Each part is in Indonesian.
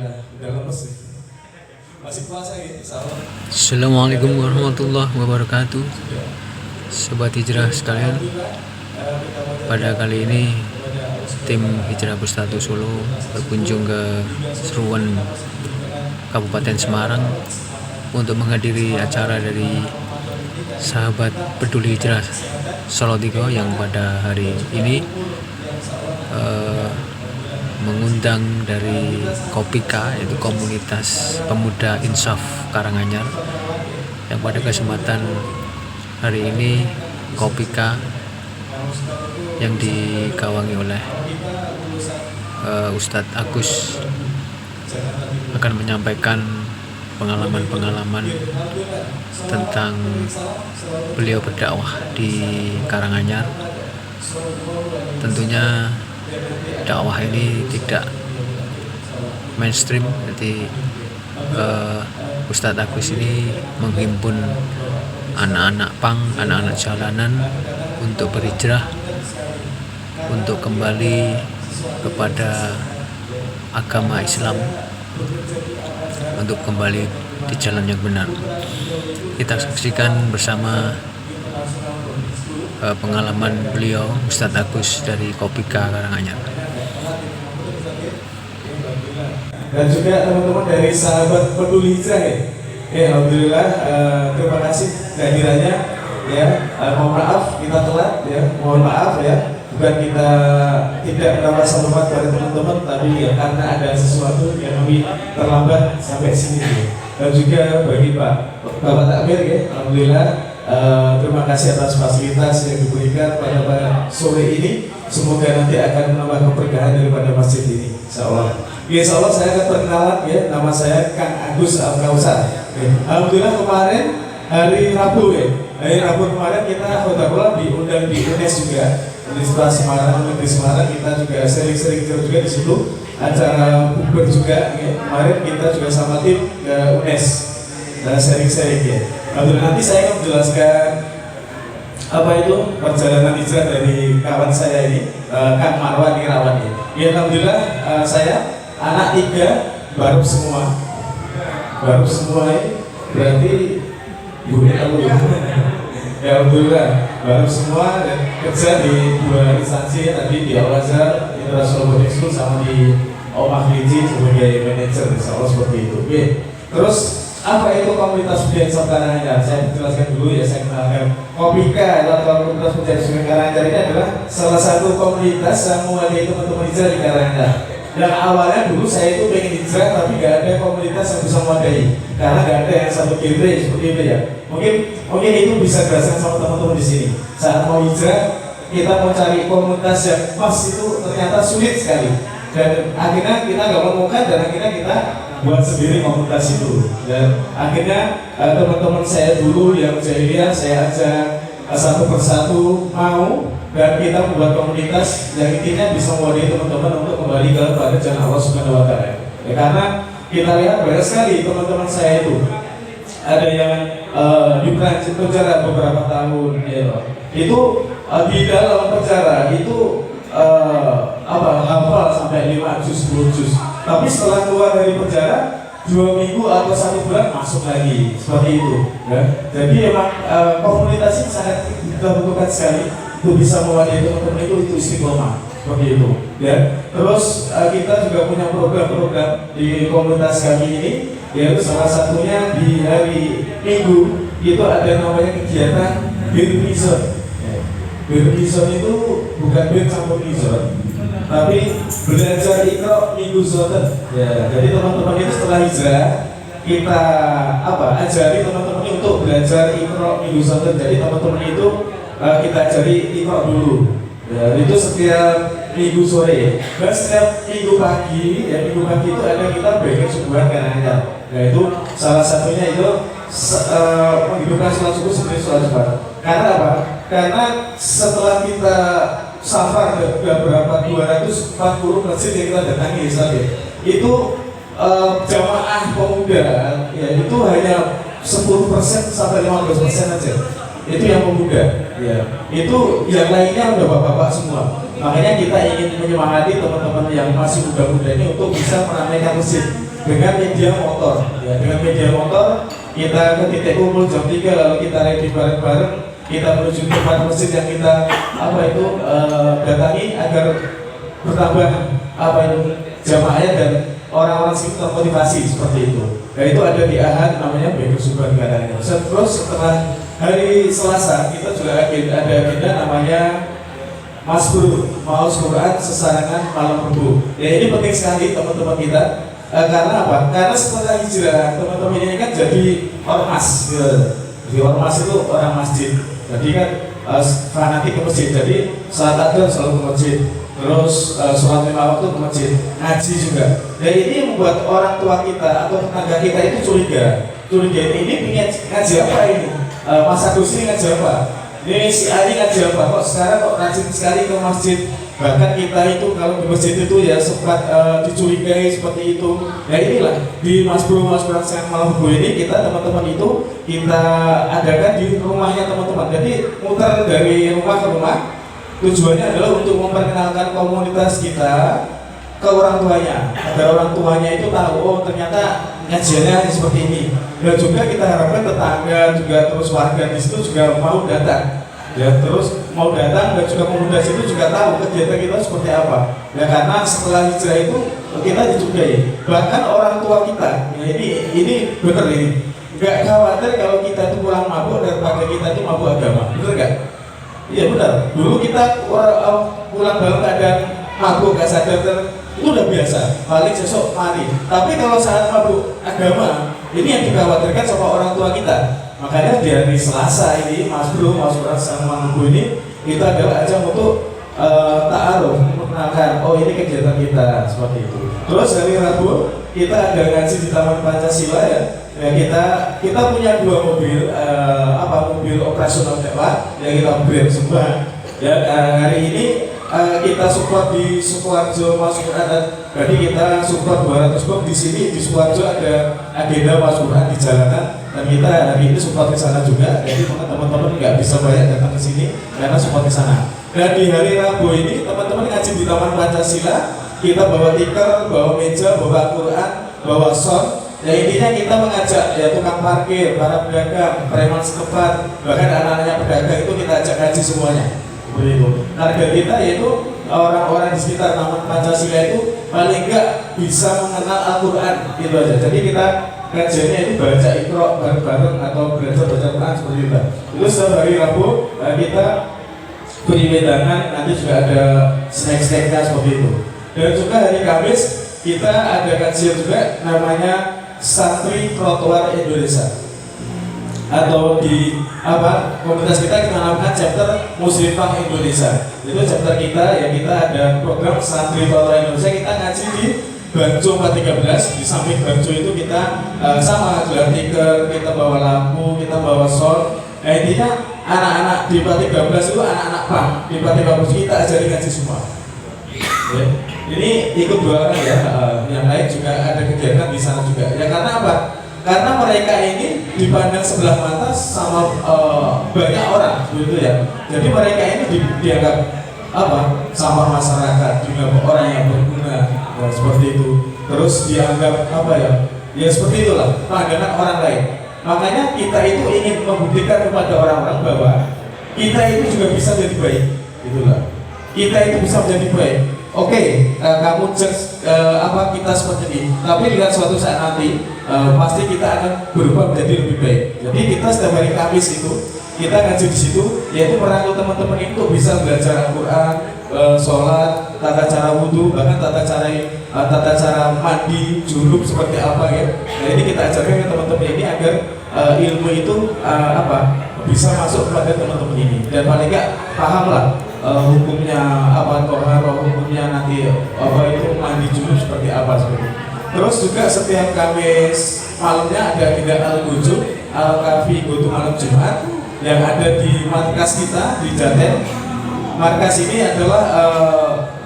Alhamdulillah, udah lemes nih. Masih puasa ya, insyaallah. Assalamualaikum warahmatullahi wabarakatuh. Sobat hijrah sekalian, pada kali ini tim Hijrah Bersatu Solo berkunjung ke Seruan Kabupaten Semarang untuk menghadiri acara dari sahabat peduli hijrah Solo Tigo yang pada hari ini mengundang dari Kopika, yaitu komunitas pemuda Insaf Karanganyar, yang pada kesempatan hari ini Kopika yang dikawangi oleh Ustadz Agus akan menyampaikan pengalaman-pengalaman tentang beliau berdakwah di Karanganyar. Tentunya dakwah ini tidak mainstream, jadi Ustadz Agus ini menghimpun anak-anak pang, anak-anak jalanan untuk berhijrah, untuk kembali kepada agama Islam, untuk kembali di jalan yang benar. Kita saksikan bersama pengalaman beliau Ustadz Agus dari Kopika Karanganyar. Dan juga teman-teman dari sahabat peduli hijrah ya. Alhamdulillah, terima kasih kehadirannya ya. Mohon maaf kita telat ya, mohon maaf ya. Bukan kita tidak merasa hormat pada teman-teman, tapi ya karena ada sesuatu yang kami terlambat sampai sini ya. Dan juga bagi Bapak Takmir ya, alhamdulillah. Terima kasih atas fasilitas yang diberikan pada sore ini. Semoga nanti akan menambah keberkahan daripada masjid ini, insyaallah. Ya, insyaallah saya akan perkenalan ya. Nama saya Kang Agus Al-Kausar. Alhamdulillah kemarin hari Rabu ya. Hari Rabu kemarin kita alhamdulillah diundang di UNES juga. Universitas Semarang, Negeri Semarang, kita juga sering-sering juga di situ. Acara bukber juga ya. Kemarin kita juga sama tim ke UNES. Sering-sering ya. Alhamdulillah, nanti saya akan menjelaskan apa itu perjalanan hijrah dari kawan saya ini, Kang Marwan Irawan ya. Ya alhamdulillah, saya anak 3 baru semua ini berarti ibunya tahu ya. Ya alhamdulillah baru semua dan kerja di 2 instansi tadi di Al-Azhar International Boarding School sama di Omah Kliji sebagai manajer, insyaallah seperti itu. Oke. Terus apa itu komunitas budaya Insaf Karanganyar? Saya jelaskan dulu ya, saya kenalkan. Kopika atau komunitas budaya Sungai Karanganyar ini adalah salah satu komunitas yang mewadahi teman-teman hijrah di Karanganyar. Dan awalnya dulu saya itu pengen hijrah tapi gak ada komunitas yang bisa mewadahi, karena gak ada yang satu genre seperti itu ya. Mungkin itu bisa dirasakan sama teman-teman di sini. Saat mau hijrah, kita mau cari komunitas yang pas itu ternyata sulit sekali. Dan akhirnya kita gak menemukan, dan akhirnya kita buat sendiri komunitas itu. Dan akhirnya teman-teman saya dulu yang jahiliyah saya ajak satu persatu mau, dan kita membuat komunitas yang intinya bisa mewadahi teman-teman untuk kembali kepada jalan Allah Subhanahu Wa Taala. Ya, karena kita lihat banyak sekali teman-teman saya itu ada yang di penjara beberapa tahun, ya, itu di dalam penjara itu hafal sampai 5 juz, 10 juz. Tapi setelah keluar dari penjara 2 minggu atau 1 bulan masuk lagi, seperti itu ya. Jadi memang komunitas ini sangat kita butuhkan sekali untuk bisa mewadahi teman-teman itu istiqomah, seperti itu ya. Terus kita juga punya program-program di komunitas kami ini, yaitu salah satunya di hari Minggu itu ada namanya kegiatan Bir Mizon. Bir Mizon itu bukan bir campur mizon, tapi belajar Iqra Minggu Zoten ya. Jadi teman-teman itu setelah hijrah kita ajari teman-teman untuk belajar Iqra Minggu Zoten. Jadi teman-teman itu kita ajari Iqra dulu ya, itu setiap minggu sore. Dan setiap minggu pagi ya, minggu pagi itu ada kita bikin subuhan Karanganyar. Nah itu salah satunya itu menghidupkan sholat subuh seperti sholat Jumat. Karena apa? Karena setelah kita safar ke berapa 240 masjid yang kita datangi misalnya, itu jamaah pemuda ya itu hanya 10% sampai 15% aja. Itu yang pemuda. Ya, itu yang lainnya udah bapak-bapak semua. Makanya kita ingin menyemangati teman-teman yang masih muda-muda ini untuk bisa meramaikan masjid dengan media motor. Ya, dengan media motor kita ke titik kumpul jam 3 lalu kita ready bareng-bareng, kita menuju tempat masjid yang kita datangi agar bertambah jamaahnya dan orang-orang situ termotivasi seperti itu. Dan itu ada di Ahad namanya Bedu Subhan katanya. Terus setelah hari Selasa kita juga ada agenda namanya Masbur Maus Quran Sesarangan Malam Rebu. Ya ini penting sekali teman-teman kita. Karena apa? Karena setelah hijrah teman-teman ini kan jadi ormas. Jadi ormas itu orang masjid. Jadi kan fanatik ke masjid. Jadi saat ada selalu ke masjid. Terus sholat 5 waktu ke masjid, ngaji juga. Dan ini membuat orang tua kita atau tetangga kita itu curiga ini punya ngaji apa ini? Mas Agus ini ngaji apa? Ini si Ali ngaji apa? Kok sekarang kok rajin sekali ke masjid? Bahkan kita itu kalau di masjid itu ya sempat dicurigai seperti itu. Ya inilah di Mas Bro Sekarang Malam Rebu ini kita teman-teman itu kita adakan di rumahnya teman-teman. Jadi muter dari rumah ke rumah. Tujuannya adalah untuk memperkenalkan komunitas kita ke orang tuanya, agar orang tuanya itu tahu, oh ternyata ngajiannya seperti ini. Dan juga kita harapkan tetangga juga terus warga di situ juga mau datang, ya terus mau datang dan juga komunitas itu juga tahu kegiatan kita seperti apa. Ya karena setelah hijrah itu kita dicurigai, bahkan orang tua kita, ya ini benar ini, nggak khawatir kalau kita itu pulang mabuk daripada kita itu mabuk agama, benar nggak? Iya benar. Dulu kita pulang dalam keadaan mabuk gak sadar itu udah biasa. Paling sesok mari. Tapi kalau saat mabuk agama, ini yang dikhawatirkan sama orang tua kita. Makanya di hari Selasa ini, Mas Bro, Mas Bro sama Ibu ini, itu adalah ajang untuk ta'aruf, memperkenalkan. Oh ini kegiatan kita seperti itu. Terus hari Rabu kita ada ngaji di Taman Pancasila ya. Ya kita punya 2 mobil mobil operasional dakwah yang kita upgrade semua. Ya hari ini kita support di Sukoharjo Mas Quran. Jadi kita support 200 box di sini di Sukoharjo ada agenda Mas Quran di jalanan dan kita hari ini support ke sana juga. Jadi teman-teman nggak bisa banyak datang ke sini karena support ke sana. Dan di hari Rabu ini teman-teman ngaji di Taman Pancasila, kita bawa tikar, bawa meja, bawa Quran, bawa sound. Ya intinya kita mengajak ya tukang parkir, para pedagang, preman setempat, bahkan anak-anaknya pedagang itu kita ajak ngaji semuanya. Begitu. Target kita yaitu orang-orang di sekitar Taman Pancasila itu paling enggak bisa mengenal Al-Quran gitu aja. Jadi kita kajiannya itu baca Iqra bareng-bareng atau belajar baca Quran seperti itu. Itu setiap hari Rabu kita beri wedangan, nanti juga ada snack-snacknya seperti itu. Dan juga hari Kamis kita ada kajian juga namanya Santri Trotoar Indonesia, atau di komunitas kita namakan chapter Muslimah Indonesia. Itu chapter kita ya, kita ada program Santri Trotoar Indonesia. Kita ngaji di Banjo 413. Di samping Banjo itu kita sama gelar tikar, kita bawa lampu, kita bawa sound. Nah intinya anak-anak di 413 itu anak-anak PAM. Di 413 kita ajari ngaji semua. Ya. Ini ikut 2 orang ya, yang lain juga ada kegiatan di sana juga. Ya karena apa? Karena mereka ini dipandang sebelah mata sama banyak orang, begitu ya. Jadi mereka ini dianggap sama masyarakat, juga orang yang berguna, ya, seperti itu. Terus dianggap ya seperti itulah pandangan orang lain. Makanya kita itu ingin membuktikan kepada orang-orang bahwa kita itu juga bisa jadi baik, gitulah. Kita itu bisa menjadi baik. Oke, kamu judge kita seperti ini, tapi dengan suatu saat nanti pasti kita akan berubah menjadi lebih baik. Jadi kita setiap hari Kamis itu kita ngaji di situ, yaitu merangkul teman-teman itu bisa belajar Al-Quran, sholat, tata cara wudhu, bahkan tata cara mandi, junub seperti apa ya. Nah ini kita ajarkan ke teman-teman ini agar ilmu itu bisa masuk kepada teman-teman ini dan paling nggak paham lah. Hukumnya toharo, hukumnya nanti itu mandi junub seperti apa seperti. Terus juga setiap Kamis malamnya ada agenda Al-Gujub, Al-Kafi Gotu malam Jumat yang ada di markas kita di Jaten. Markas ini adalah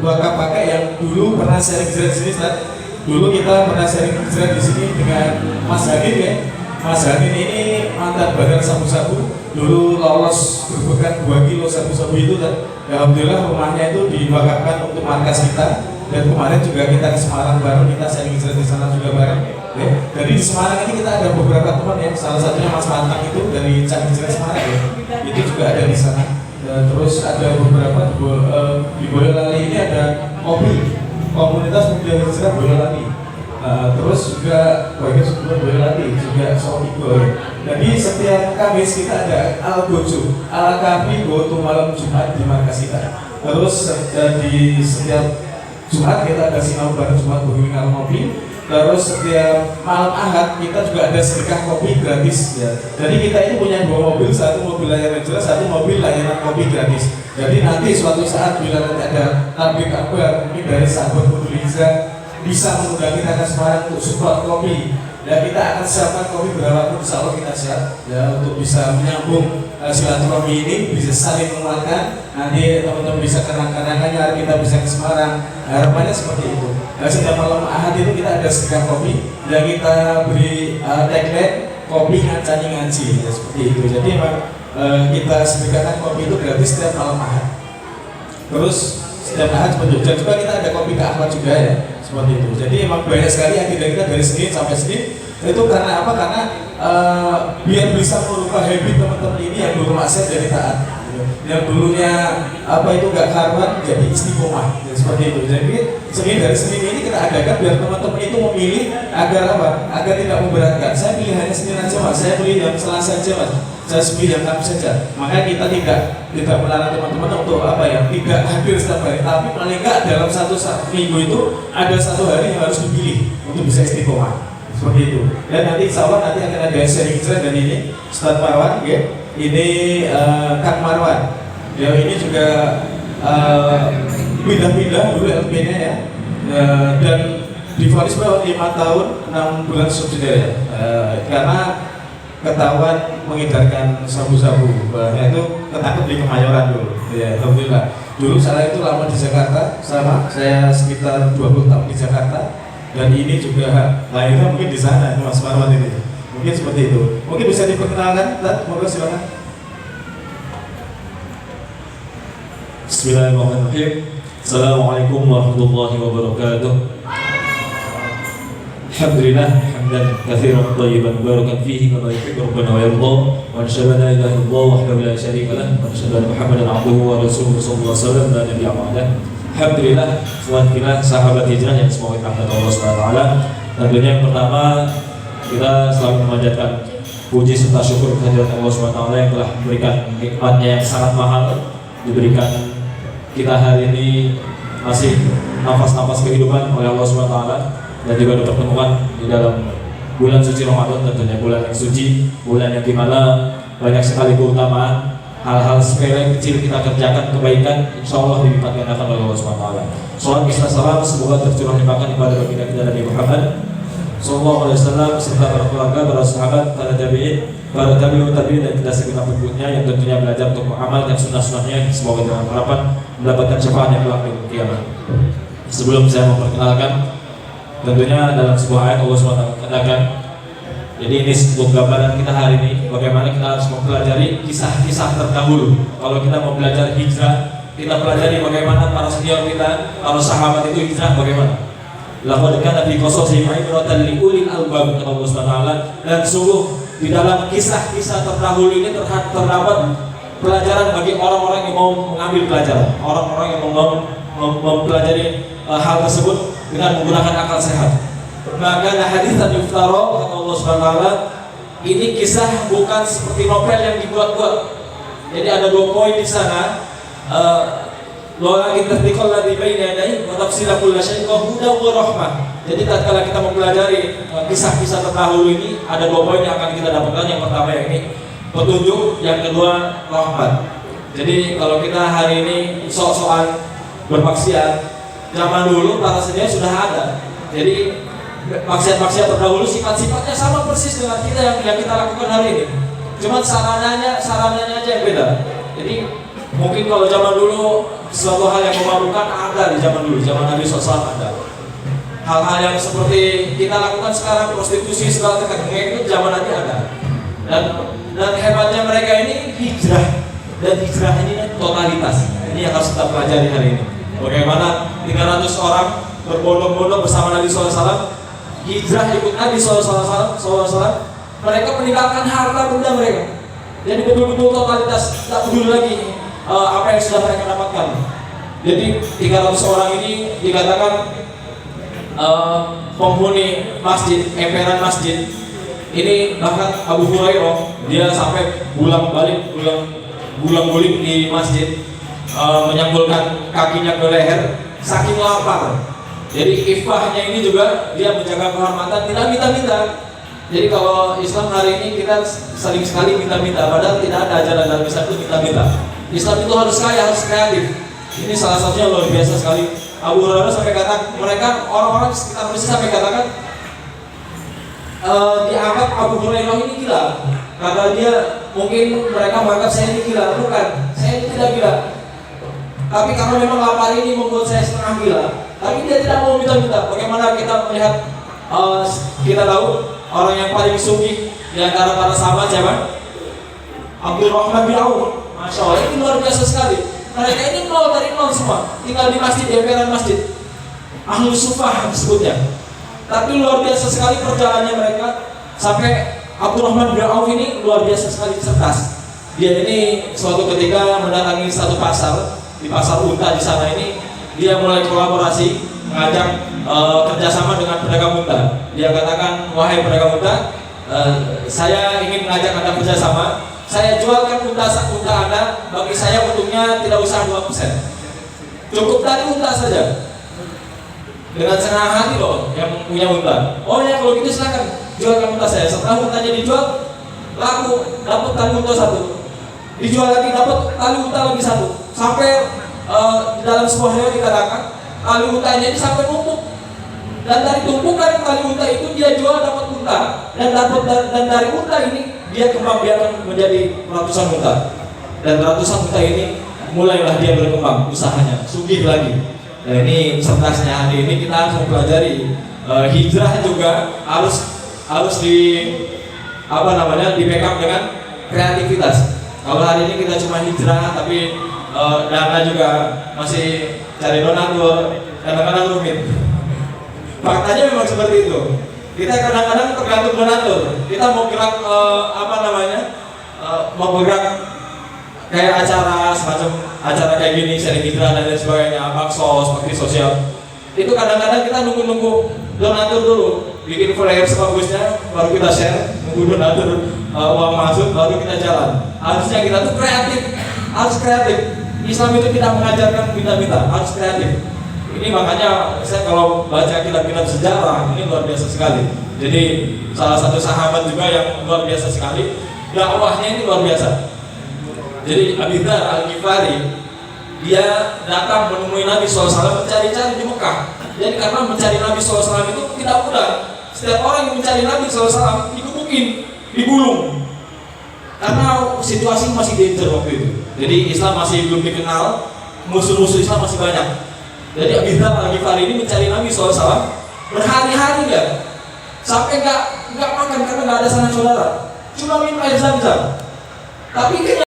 wakaf pakai yang dulu pernah sharing hijrah di sini, Ustaz. Dulu kita pernah sharing hijrah di sini dengan Mas Hanin ya. Mas Hanin ini mantan Badar Sabu-Sabu, dulu lolos berbekan 2 kilo sabu-sabu itu kan. Alhamdulillah rumahnya itu diwakafkan untuk markas kita. Dan kemarin juga kita ke Semarang bareng, kita sharing hijrah di sana juga bareng. Ya. Jadi di Semarang ini kita ada beberapa teman ya, salah satunya Mas Pantang itu dari Cak Hijrah Semarang ya. Itu juga ada di sana. Terus ada beberapa di Boyolali ini ada komunitas pemuda hijrah Boyolali. Terus juga bagian sebelum Boyolali juga Sofigo. Jadi setiap Kamis kita ada Al-Gojo, Al-Kafi Goto malam Jumat di markas kita. Terus di setiap Jumat kita ada sinau bareng Jumat berwingar kopi. Terus setiap malam Ahad kita juga ada sedekah kopi gratis ya. Jadi kita ini punya 2 mobil, satu mobil layanan hijrah, satu mobil layanan kopi gratis. Jadi nanti suatu saat bila nanti ada tablik akbar mungkin dari sahabat peduli hijrah bisa mengundang kita ke Semarang untuk support kopi. Ya kita akan siapkan kopi berapapun, insya Allah kita siap ya untuk bisa menyambung silaturahmi ini, bisa saling menguatkan. Nanti teman-teman bisa kenang-kenangannya, kita bisa ke Semarang. Harapannya seperti itu. Nah, setiap malam Ahad itu kita ada sedekah kopi yang kita beri tagline kopi ngaji ya, seperti itu. Jadi memang kita sedekahkan kopi itu gratis setiap malam Ahad. Terus setiap Ahad seperti itu. Dan juga kita ada kopi ke Ahmad juga ya. Seperti itu. Jadi emang banyak sekali agenda kita dari Senin sampai Senin. Itu karena apa? Karena biar bisa merubah habit teman-teman ini yang dulu maksiat jadi taat, yang dulunya apa itu gak karuan jadi istiqomah, seperti itu. Jadi Senin dari Senin ini kita adakan biar teman-teman itu memilih agar apa? Agar tidak memberatkan. Saya pilih hanya Senin aja mas, saya pilih yang Selasa aja mas, saya pilih yang Kamis saja. Makanya kita tidak melarang teman-teman untuk apa ya? Tidak hadir setiap hari, tapi paling enggak dalam satu minggu itu ada 1 hari yang harus dipilih untuk bisa istiqomah. Seperti itu. Dan nanti insya Allah nanti akan ada sharing hijrah dan ini Ustadz Marwan ya. Ini Kang Marwan. Ya ini juga pindah-pindah dulu LP-nya ya. Dan divonis berapa 5 tahun 6 bulan subsidi ya. Karena ketahuan mengedarkan sabu-sabu. Itu ketangkep di Kemayoran dulu. Ya, alhamdulillah. Dulu saya itu lama di Jakarta, sama saya sekitar 20 tahun di Jakarta. Dan ini juga lahirnya mungkin di sana, Mas Marwan ini. Mungkin seperti itu. Mungkin bisa diperkenalkan, Moga silakan. Bismillahirrahmanirrahim. Assalamualaikum warahmatullahi wabarakatuh. Alhamdulillah hamdan katsiran thayyiban mubarakan fihi kama yuhibbu rabbuna wa yarda. Wa nashhadu an la ilaha illallah wahdahu la syarika lahu wa nashhadu anna Muhammadan abduhu wa rasuluhu sallallahu alaihi wasallam la nabiyya ba'dah. Alhamdulillah, semua sahabat hijrah yang semoga dirahmati Allah SWT. Tentunya yang pertama kita selalu memanjatkan puji serta syukur kehadirat Allah SWT yang telah memberikan nikmatnya yang sangat mahal, diberikan kita hari ini masih nafas-nafas kehidupan oleh Allah SWT, dan juga dipertemukan di dalam bulan suci Ramadan, tentunya bulan yang suci, bulan yang dimana banyak sekali keutamaan. Hal-hal sepele kecil kita kerjakan kebaikan, insya Allah dilipat gandakan oleh Allah SWT. Salam kisah salam semoga tercurah limpahkan kepada baginda kita Nabi Muhammad Sallallahu Alaihi Wasallam serta para keluarga, para sahabat, para tabiin, para tabiun tabiin dan kita segenap pengikutnya yang tentunya belajar untuk mengamalkan sunnah-sunnahnya. Semoga dengan harapan mendapatkan syafaat yang kelak di kiamat. Sebelum saya memperkenalkan, tentunya dalam sebuah ayat Allah SWT katakan, jadi ini sebuah gambaran kita hari ini bagaimana kita harus mempelajari kisah-kisah terdahulu. Kalau kita mau belajar hijrah, kita pelajari bagaimana para senior kita, para sahabat itu hijrah bagaimana. Laqad kana fi qasasihim ibratan li ulil albab, kata Allah SWT. Dan sungguh di dalam kisah-kisah terdahulu ini terdapat pelajaran bagi orang-orang yang mau mengambil pelajaran, orang-orang yang mau mempelajari hal tersebut dengan menggunakan akal sehat. Maka hadisan yuftaro, kata Allah SWT, ini kisah bukan seperti novel yang dibuat-buat. Jadi ada 2 poin di sana. Lagi tertikal lagi baina yadayhi wa tafsila kulli syai'in wa hudan wa rahmah. Jadi tatkala kita mempelajari kisah-kisah terdahulu ini, ada 2 poin yang akan kita dapatkan. Yang pertama yang ini petunjuk, yang kedua rahmat. Jadi kalau kita hari ini sok-sokan bermaksiat, zaman dulu para senior sudah ada. Jadi maksiat-maksiat terdahulu sifat-sifatnya sama persis dengan kita yang kita lakukan hari ini. Cuma sarananya aja yang beda. Jadi mungkin kalau zaman dulu suatu hal yang memalukan ada di zaman dulu, zaman Nabi SAW ada. Hal-hal yang seperti kita lakukan sekarang, prostitusi segala itu zaman Nabi ada. Dan hebatnya mereka ini hijrah. dan hijrah ini totalitas. Ini yang harus kita pelajari hari ini. Bagaimana 300 orang berbondong-bondong bersama Nabi SAW, hijrah ikut Nabi SAW, mereka meninggalkan harta benda mereka. Jadi betul-betul totalitas, tidak peduli lagi apa yang sudah mereka dapatkan. Jadi 300 orang ini dikatakan penghuni masjid, emperan masjid. Ini bahkan Abu Hurairah, dia sampai bulang-balik di masjid, menyambulkan kakinya ke leher saking lapar. Jadi ifahnya ini juga dia menjaga kehormatan, tidak minta-minta. Jadi kalau Islam hari ini kita sering sekali minta-minta, padahal tidak ada ajaran dalam Islam itu minta-minta. Islam itu harus kaya, harus kreatif. Ini salah satunya luar biasa sekali. Abu Hurairah sampai kata, mereka orang-orang sekitar Mesir sampai katakan, dianggap Abu Hurairah ini gila. Kata dia, mungkin mereka menganggap saya ini gila. Bukan, saya ini tidak gila. Tapi karena memang lapar ini membuat saya setengah gila. Tapi dia tidak mau minta-minta. Bagaimana kita melihat, kita tahu orang yang paling sugih di antara para sahabat siapa? Abdurrahman bin Auf. Masya Allah, ini luar biasa sekali. Mereka ini nol dari nol semua, tinggal di masjid, di emperan masjid. Ahlus Sufah disebutnya. Tapi luar biasa sekali perjalanannya mereka. Sampai Abdurrahman bin Auf ini luar biasa sekali cerdas. Dia ini suatu ketika mendatangi satu pasar, di pasar unta di sana ini, dia mulai kolaborasi, mengajak kerjasama dengan pedagang unta. Dia katakan, wahai pedagang unta, saya ingin mengajak Anda kerjasama. Saya jualkan unta Anda, bagi saya untungnya tidak usah 2%. Cukup tadi unta saja. Dengan senang hati loh yang punya unta. Oh ya, kalau gitu silakan jualkan unta saya. Setelah untanya dijual, laku, dapat tali unta 1. Dijual lagi, dapat tali unta lagi 1. Sampai dalam sebuah riwayat dikatakan tali untanya ini sampai numpuk. Dan dari tumpukan tali unta itu dia jual dapat unta. Dan dari unta ini dia kembang biakan menjadi ratusan unta. Dan ratusan unta ini mulailah dia berkembang usahanya, sugih lagi. Nah ini cerdasnya hari ini kita harus mempelajari hijrah juga harus di di backup dengan kreativitas. Kalau hari ini kita cuma hijrah tapi dana juga masih cari donatur, kadang-kadang rumit. Faktanya memang seperti itu. Kita kadang-kadang tergantung donatur. Kita mau gerak mau bergerak kayak acara semacam acara kayak gini, sharing hijrah dan lain sebagainya, baksos, bakti sosial. Itu kadang-kadang kita nunggu donatur dulu, bikin flyer sebagusnya, baru kita share, nunggu donatur uang masuk, baru kita jalan. Harusnya kita tuh harus kreatif. Islam itu tidak mengajarkan minta-minta, harus kreatif. Ini makanya saya kalau baca kitab-kitab sejarah ini luar biasa sekali. Jadi salah satu sahabat juga yang luar biasa sekali, dakwahnya ini luar biasa. Jadi Abi Dzar Al-Ghifari dia datang menemui Nabi SAW mencari-cari di Mekah. Jadi karena mencari Nabi SAW itu tidak mudah. Setiap orang yang mencari Nabi SAW dikebukin, digulung. Karena situasi masih danger waktu itu. Jadi Islam masih belum dikenal, musuh-musuh Islam masih banyak. Jadi Abi Dzar Al-Ghifari ini mencari Nabi SAW berhari-hari ya, sampai nggak makan karena nggak ada sanak saudara, cuma minum air Zam-Zam. Tapi